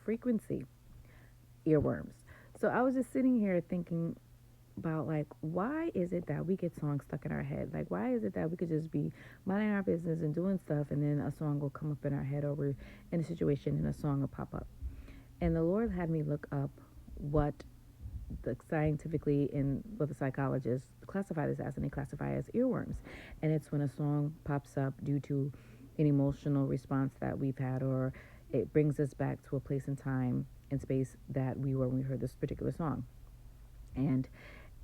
frequency, earworms. So I was just sitting here thinking about like why is it that we get songs stuck in our head? Like why is it that we could just be minding our business and doing stuff and then a song will come up in our head or we're in a situation and a song will pop up. And the Lord had me look up what the scientifically in what the psychologists classify this as, and they classify it as earworms. And it's when a song pops up due to an emotional response that we've had, or it brings us back to a place in time and space that we were when we heard this particular song. And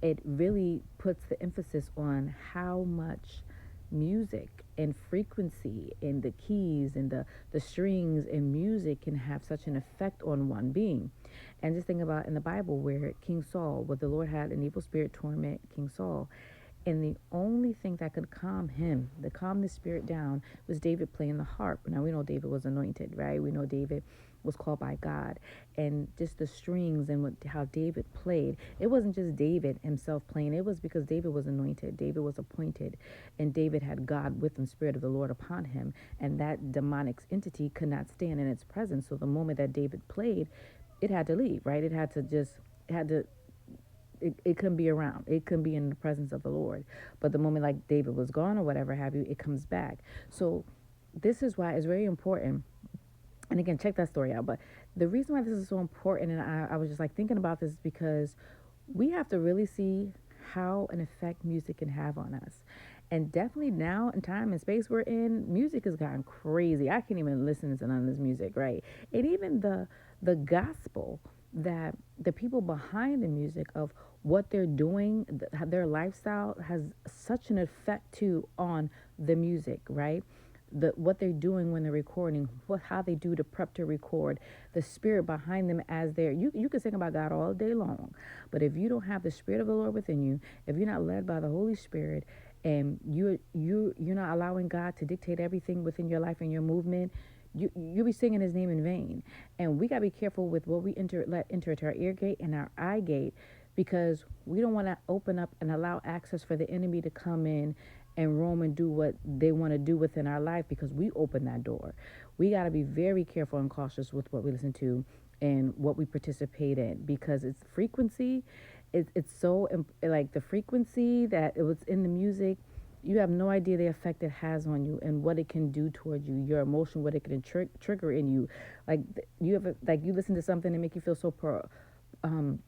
it really puts the emphasis on how much music and frequency and the keys and the strings and music can have such an effect on one being. And just think about in the Bible where King Saul, where the Lord had an evil spirit torment King Saul, and the only thing that could calm him, to calm the spirit down, was David playing the harp. Now we know David was anointed, right? We know David was called by God, and just the strings and how David played. It wasn't just David himself playing. It was because David was anointed, David was appointed, and David had God with him, Spirit of the Lord upon him, and that demonic entity could not stand in its presence. So the moment that David played, it had to leave, right? It had to it couldn't be around. It couldn't be in the presence of the Lord. But the moment like David was gone or whatever have you, it comes back. So this is why it's very important. And again, check that story out. But the reason why this is so important, and I was just like thinking about this because we have to really see how an effect music can have on us. And definitely now in time and space we're in, music has gotten crazy. I can't even listen to none of this music, right? And even the gospel, that the people behind the music of what they're doing, their lifestyle has such an effect too on the music, right? What they're doing when they're recording, how they do to prep to record, the spirit behind them as they're you can sing about God all day long, but if you don't have the Spirit of the Lord within you, if you're not led by the Holy Spirit, and you're not allowing God to dictate everything within your life and your movement, you'll be singing His name in vain. And we gotta be careful with what we let enter into our ear gate and our eye gate, because we don't want to open up and allow access for the enemy to come in and roam and do what they want to do within our life, because we open that door. We got to be very careful and cautious with what we listen to and what we participate in, because it's frequency. It's so like the frequency that it was in the music. You have no idea the effect it has on you and what it can do towards you, your emotion, what it can trigger in you. Like you have like you listen to something and make you feel so um,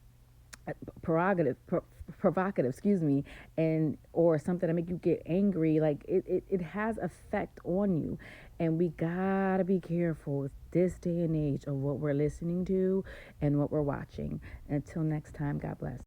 prerogative provocative, excuse me, and or something that make you get angry. Like it has effect on you, and we gotta be careful with this day and age of what we're listening to and what we're watching. Until next time, God bless.